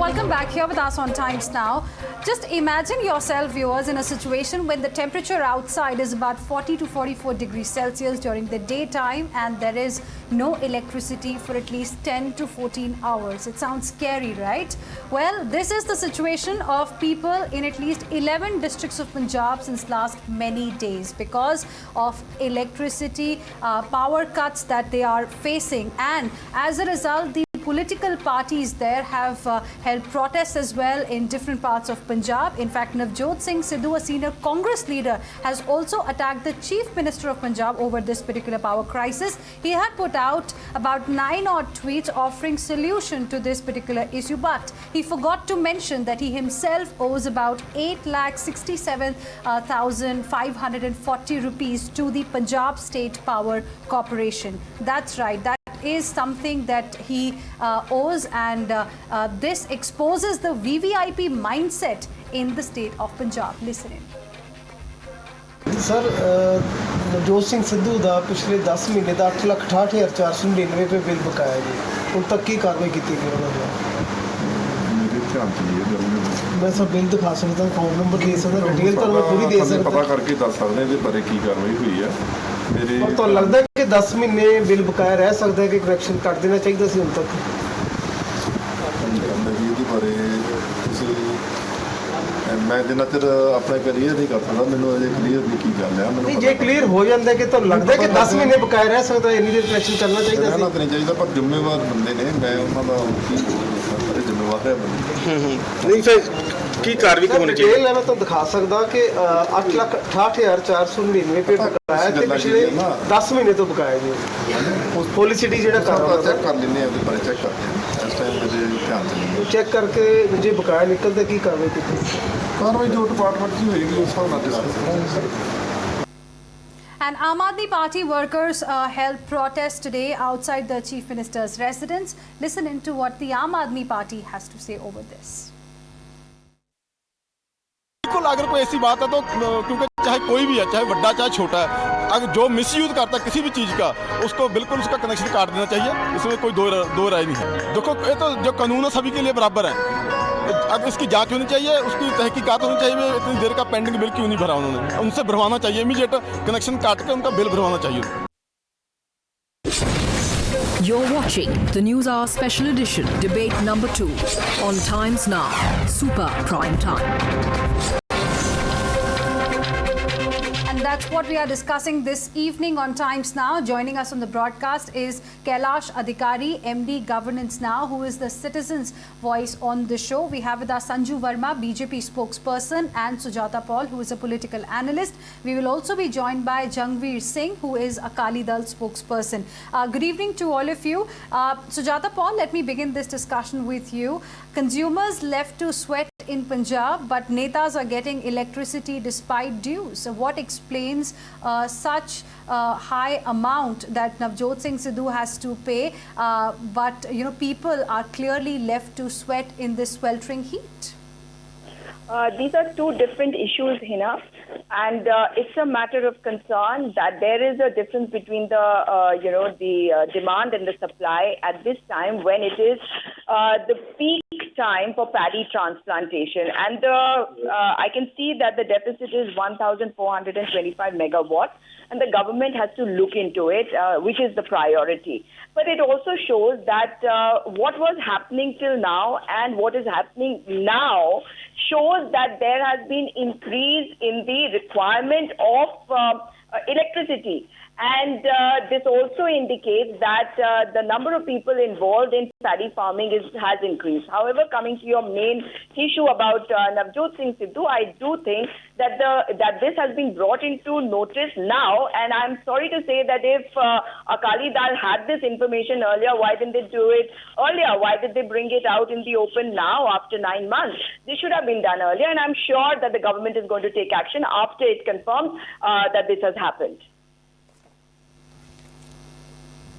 welcome back here with us on Times Now. Just imagine yourself, viewers, in a situation when the temperature outside is about 40 to 44 degrees Celsius during the daytime and there is no electricity for at least 10 to 14 hours. It sounds scary, right? Well, this is the situation of people in at least 11 districts of Punjab since last many days because of electricity power cuts that they are facing, and as a result, the political parties there have held protests as well in different parts of Punjab. In fact, Navjot Singh Sidhu, a senior Congress leader, has also attacked the Chief Minister of Punjab over this particular power crisis. He had put out about 9 odd tweets offering solution to this particular issue, but he forgot to mention that he himself owes about 8,67,540 rupees to the Punjab State Power Corporation. That's right. That is something that he owes, and this exposes the VVIP mindset in the state of Punjab. Listen in. Sir Navjot Singh Sidhu का पिछले 10 महीने का 8,68,499 पे bill बकाया जी, उन तक की कार्रवाई की गई उन्होंने? मैं सब बिल दिखा सकता हूँ, अकाउंट नंबर दे सकता, डिटेल तो मैं पूरी दे सकता, पता करके दस सकते हैं बारे की कार्रवाई हुई है मेरे। और तो लगता है कि 10 महीने बिल बकाया रह सकता है कि कनेक्शन काट देना चाहिए सी उन तक? मैं जिन्ना चिर अपना क्लीयर नहीं कर सकता, मैंने अजे क्लीयर नहीं की गल है। नहीं जे क्लीयर हो जाता है कि तो लगता है कि 10 महीने बकाया रह सकता है, इन्नी देर कनेक्शन चलना चाहिए रहना तो नहीं चाहिए, पर जिम्मेवार बंदे ने, मैं उन्होंने जिम्मेवार है नहीं फिर की कार्रवाई होनी चाहिए। मैं तो दिखा सकता कि 8,68,499 पे बकाया थे पिछले 10 महीने तो बकाया जी। पॉलिसिटी जो चेक कर लेने बारे चेक करते हैं इस टाइम मेरे ध्यान से चेक करके जो बकाया निकलता की कार्रवाई की कार्रवाई जो डिपार्टमेंट की होगी उस हिसाब से डिस्कस करेंगे। And Aam Aadmi Party workers held protest today outside the Chief Minister's residence. Listen into what the Aam Aadmi Party has to say over this. बिल्कुल अगर कोई ऐसी बात है तो क्योंकि चाहे कोई भी है, चाहे बड़ा चाहे छोटा है, अगर जो मिसयूज करता है किसी भी चीज़ का, उसको बिल्कुल उसका कनेक्शन काट देना चाहिए। इसमें कोई दो राय नहीं है। देखो ये तो जो कानून है सभी के लिए बराबर है, अब इसकी जांच होनी चाहिए, उसकी तहकीकात होनी चाहिए। इतनी देर का पेंडिंग बिल क्यों नहीं भरा उन्होंने? उनसे भरवाना चाहिए, इमीडिएट कनेक्शन काट के उनका बिल भरवाना चाहिए। You're watching the News Hour Special Edition, Debate Number 2 on Times Now, Super Prime Time. And that's what we are discussing this evening on Times Now. Joining us on the broadcast is Kailash Adhikari, MD Governance Now, who is the citizens' voice on the show. We have with us Sanju Verma, BJP spokesperson, and Sujata Paul, who is a political analyst. We will also be joined by Jangveer Singh, who is a Akali Dal spokesperson. Good evening to all of you. Sujata Paul, let me begin this discussion with you. Consumers left to sweat in Punjab, but netas are getting electricity despite dues. So what explains such high amount that Navjot Singh Sidhu has to pay, but people are clearly left to sweat in this sweltering heat? These are two different issues, Hina, and it's a matter of concern that there is a difference between the demand and the supply at this time when it is the peak time for paddy transplantation, and I can see that the deficit is 1,425 megawatts, and the government has to look into it, which is the priority. But it also shows that what was happening till now and what is happening now shows that there has been increase in the requirement of electricity. And this also indicates that the number of people involved in paddy farming has increased. However, coming to your main issue about Navjot Singh Sidhu, I do think that this has been brought into notice now, and I'm sorry to say that if Akali Dal had this information earlier, why didn't they do it earlier? Why did they bring it out in the open now after 9 months? This should have been done earlier, and I'm sure that the government is going to take action after it confirms that this has happened.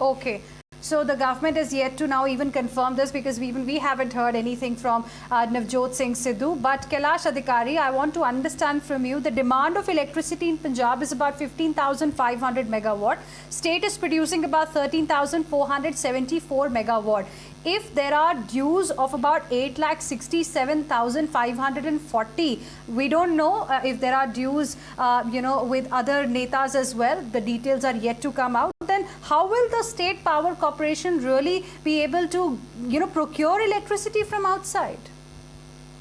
Okay. So the government is yet to now even confirm this, because we haven't heard anything from Navjot Singh Sidhu. But Kailash Adhikari, I want to understand from you, the demand of electricity in Punjab is about 15,500 megawatt. State is producing about 13,474 megawatt. If there are dues of about 8,67,540, we don't know if there are dues, with other netas as well. The details are yet to come out. Then how will the State Power Corporation really be able to, procure electricity from outside?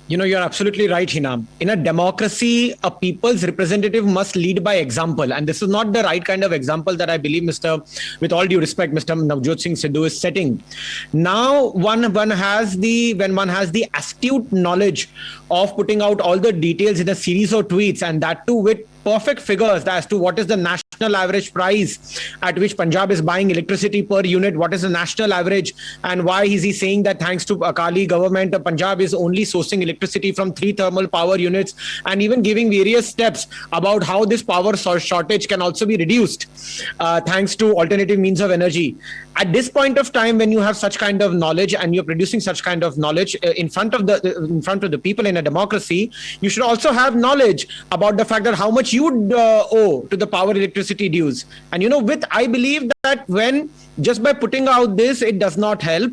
You're absolutely right, Hina. In a democracy, a people's representative must lead by example. And this is not the right kind of example that I believe with all due respect, Mr. Navjot Singh Sidhu is setting. Now, when one has the astute knowledge of putting out all the details in a series of tweets, and that too with perfect figures as to what is the national average price at which Punjab is buying electricity per unit, what is the national average, and why is he saying that thanks to Akali government, Punjab is only sourcing electricity from 3 thermal power units, and even giving various steps about how this power shortage can also be reduced thanks to alternative means of energy. At this point of time, when you have such kind of knowledge and you're producing such kind of knowledge in front of the people in a democracy, you should also have knowledge about the fact that how much you would owe to the power electricity dues. And I believe that when just by putting out this, it does not help.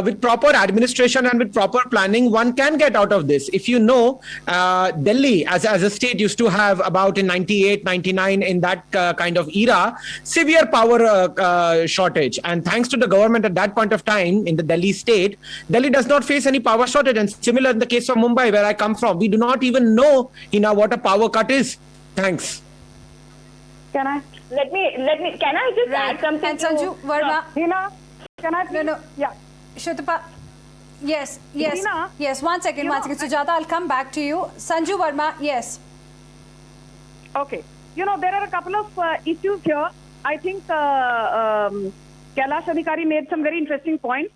With proper administration and with proper planning, one can get out of this. If Delhi as a state used to have about in 98, 99, in that kind of era, severe power shortage. And thanks to the government at that point of time in the Delhi state, Delhi does not face any power shortage. And similar in the case of Mumbai, where I come from, we do not even know, what a power cut is. Thanks. Can I just add something? And Sanju Verma. Hina, can I please? No. Yeah. Shutapa. Yes. Hina, Yes, one second. Sujata, I'll come back to you. Sanju Verma, yes. Okay. There are a couple of issues here. I think Kailash Adhikari made some very interesting points.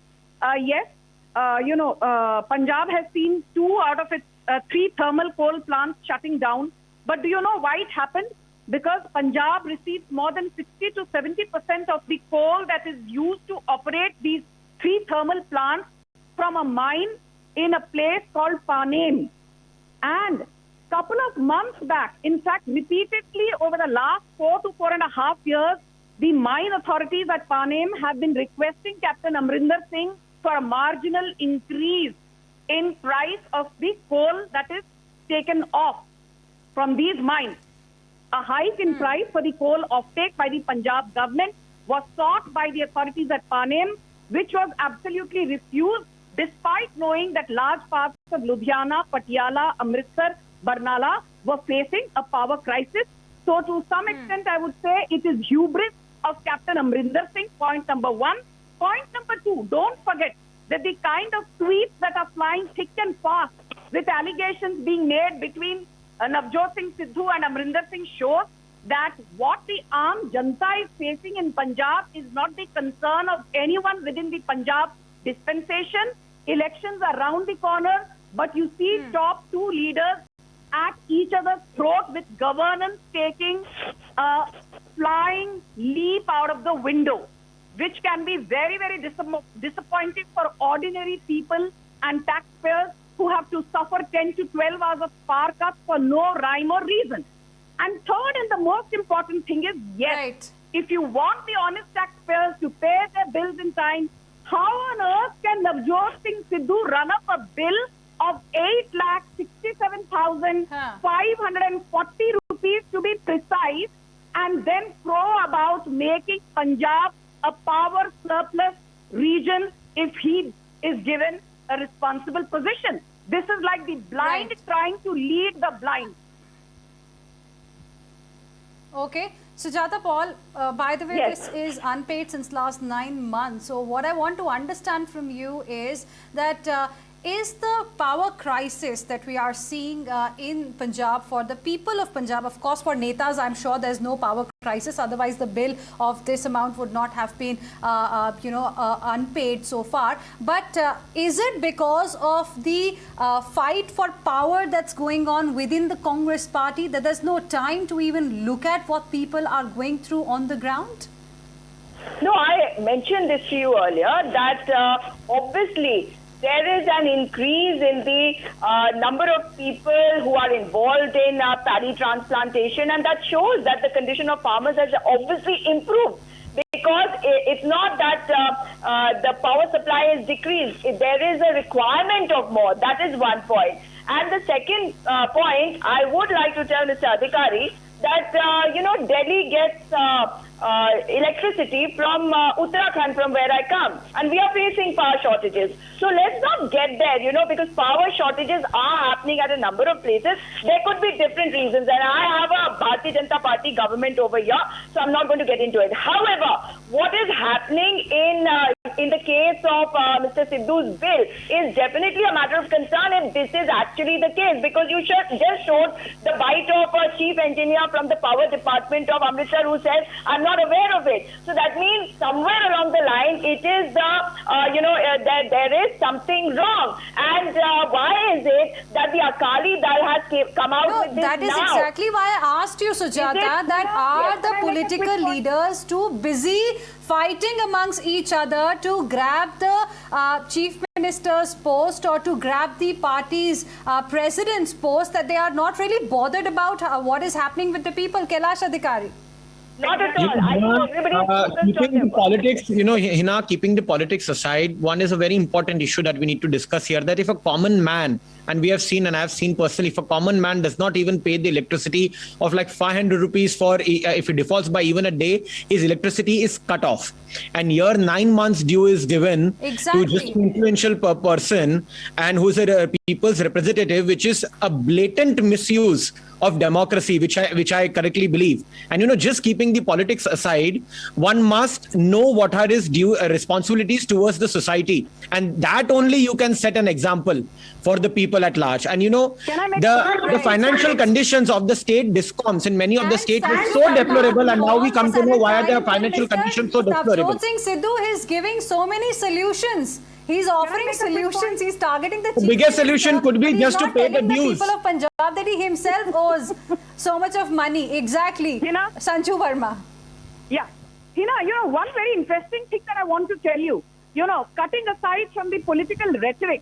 Yes, Punjab has seen 2 out of its 3 thermal coal plants shutting down. But do you know why it happened? Because Punjab receives more than 60 to 70% of the coal that is used to operate these 3 thermal plants from a mine in a place called Panem. And couple of months back, in fact, repeatedly over the last 4 to 4.5 years, the mine authorities at Panem have been requesting Captain Amrinder Singh for a marginal increase in price of the coal that is taken off from these mines. A hike in price for the coal offtake by the Punjab government was sought by the authorities at Panem, which was absolutely refused, despite knowing that large parts of Ludhiana, Patiala, Amritsar, Barnala were facing a power crisis. So to some extent, I would say it is hubris of Captain Amrinder Singh, point number 1. Point number 2, don't forget that the kind of tweets that are flying thick and fast with allegations being made between Navjot Singh Sidhu and Amrinder Singh shows that what the Aam Janata is facing in Punjab is not the concern of anyone within the Punjab dispensation. Elections are round the corner, but you see top 2 leaders at each other's throat with governance taking a flying leap out of the window, which can be very, very disappointing for ordinary people and taxpayers who have to suffer 10 to 12 hours of power cuts for no rhyme or reason. And third, and the most important thing is, yes, if you want the honest taxpayers to pay their bills in time, how on earth can Navjot Singh Sidhu run up a bill of 8,67,540 rupees to be precise, and then crow about making Punjab a power surplus region if he is given a responsible position? This is like the blind trying to lead the blind. Okay. Sujata Paul, by the way, Yes. this is unpaid since last 9 months. So what I want to understand from you is that is the power crisis that we are seeing in Punjab for the people of Punjab, of course for netas, I'm sure there's no power crisis, otherwise the bill of this amount would not have been unpaid so far. But is it because of the fight for power that's going on within the Congress party that there's no time to even look at what people are going through on the ground? No, I mentioned this to you earlier that obviously there is an increase in the number of people who are involved in paddy transplantation, and that shows that the condition of farmers has obviously improved. Because it's not that the power supply is decreased. There is a requirement of more. That is one point. And the second point, I would like to tell Mr. Adhikari that, Delhi gets electricity from Uttarakhand, from where I come. And we are facing power shortages. So let's not get there, because power shortages are happening at a number of places. There could be different reasons. And I have a Bharatiya Janata Party government over here, so I'm not going to get into it. However, what is happening in the case of Mr. Sidhu's bill is definitely a matter of concern if this is actually the case, because you just showed the bite of a chief engineer from the power department of Amritsar who says, I'm not aware of it. So that means somewhere along the line, it is there is something wrong. And why is it that the Akali Dal has come out with this now? That is exactly why I asked you, Sujata, that are the political leaders too busy fighting amongst each other to grab the chief minister's post or to grab the party's president's post, that they are not really bothered about what is happening with the people? Kailash Adhikari. Not at all. I think everybody keeping the politics, Hina, keeping the politics aside, one is a very important issue that we need to discuss here, that if a common man, and we have seen, and I have seen personally, if a common man does not even pay the electricity of like 500 rupees for, if he defaults by even a day, his electricity is cut off. And here 9 months due is given to just an influential person and who's a people's representative, which is a blatant misuse of democracy, which I correctly believe. And just keeping the politics aside, one must know what are his due responsibilities towards the society, and that only you can set an example for the people at large. And the financial conditions of the state discoms in many of the states is so deplorable, and now we come to know why are their financial conditions so deplorable. Navjot Singh Sidhu is giving so many solutions. He's offering solutions. He's targeting the biggest solution could be just to pay the dues. The people of Punjab that he himself owes so much of money. Exactly. Sanju Verma. Yeah. One very interesting thing that I want to tell you, cutting aside from the political rhetoric,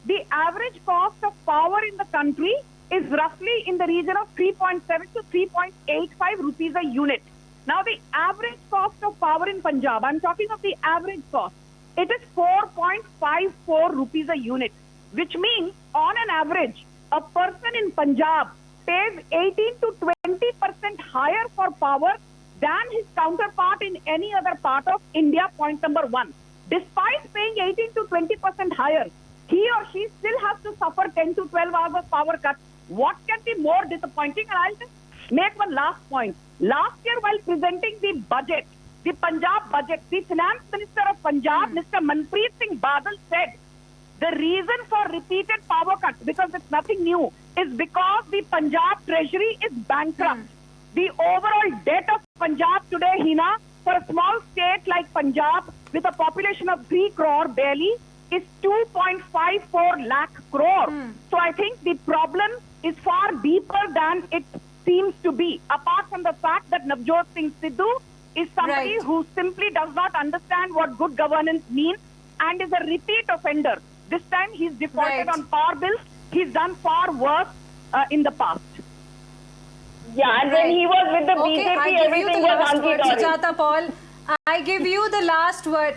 the average cost of power in the country is roughly in the region of 3.7 to 3.85 rupees a unit. Now, the average cost of power in Punjab, I'm talking of the average cost, it is 4.54 rupees a unit, which means on an average, a person in Punjab pays 18 to 20% higher for power than his counterpart in any other part of India, point number one. Despite paying 18 to 20% higher, he or she still has to suffer 10 to 12 hours of power cut. What can be more disappointing? And I'll just make one last point. Last year, while presenting the budget, the Punjab budget, the Finance Minister of Punjab, Mr. Manpreet Singh Badal, said the reason for repeated power cuts, because it's nothing new, is because the Punjab treasury is bankrupt. The overall debt of Punjab today, Hina, for a small state like Punjab with a population of 3 crore barely, is 2.54 lakh crore. So I think the problem is far deeper than it seems to be, apart from the fact that Navjot Singh Sidhu is somebody who simply does not understand what good governance means and is a repeat offender. This time he's defaulted on power bills. He's done far worse in the past. Yeah, and when he was with the BJP, everything was hunky-dory. Sujata Paul, I give you the last word.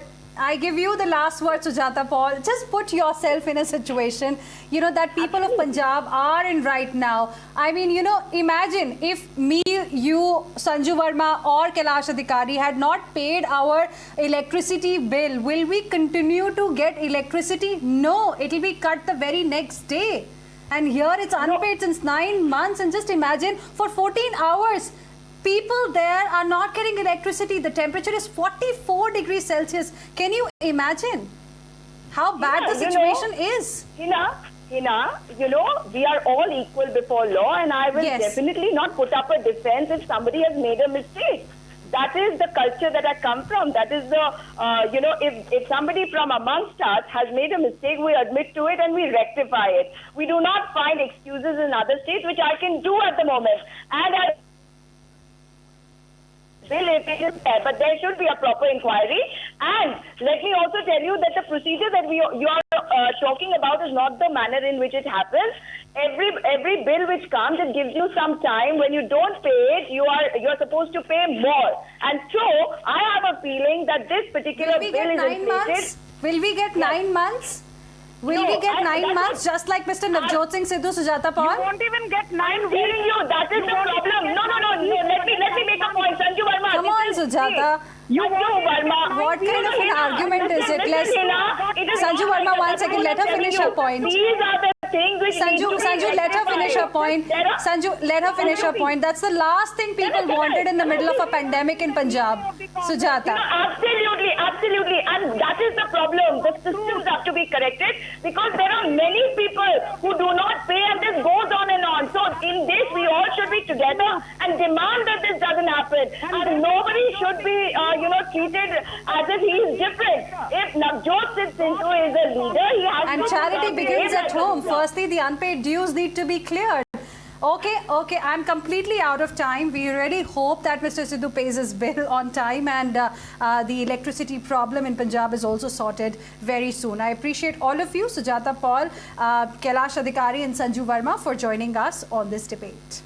Sujata Paul. Just put yourself in a situation, that people of Punjab are in right now. I mean, imagine if me, you, Sanju Verma or Kailash Adhikari had not paid our electricity bill. Will we continue to get electricity? No, it will be cut the very next day. And here it's unpaid since 9 months. And just imagine, for 14 hours, people there are not getting electricity. The temperature is 44 degrees Celsius. Can you imagine how bad the situation is? Hina, we are all equal before law, and I will definitely not put up a defense if somebody has made a mistake. That is the culture that I come from. That is the, if somebody from amongst us has made a mistake, we admit to it and we rectify it. We do not find excuses in other states, which I can do at the moment. And bill if it is there, but there should be a proper inquiry. And let me also tell you that the procedure that you are talking about is not the manner in which it happens. Every bill which comes, it gives you some time. When you don't pay it, you're supposed to pay more. And so I have a feeling that this particular Will we bill get is 9 months? Will we get 9 months? Will No, we get 9 that's months, just like Mr. Navjot Singh Sidhu, Sujata You Paul? won't even get 9 I'm weeks. telling you, that is the problem. No. Let me make a point. Sanju Verma. Come on, Sujata. Sanju Verma. What kind of an argument is it? Sanju Verma, 1 second. Let her finish her point. These are the things which need to be Sanju, let her finish her point. Sanju, let her finish her point. That's the last thing people wanted in the middle of a pandemic in Punjab. Sujata. Absolutely. And that is the problem. The systems have to be corrected because there are many people who do not pay and this goes on and on. So in this, we all should be together and demand that this doesn't happen. And nobody should be, treated as if he is different. If Navjot Singh Sidhu is a leader, he has And to charity begins at home. First, Firstly, the unpaid dues need to be cleared. Okay, I'm completely out of time. We really hope that Mr. Sidhu pays his bill on time and the electricity problem in Punjab is also sorted very soon. I appreciate all of you, Sujata Paul, Kailash Adhikari and Sanju Verma for joining us on this debate.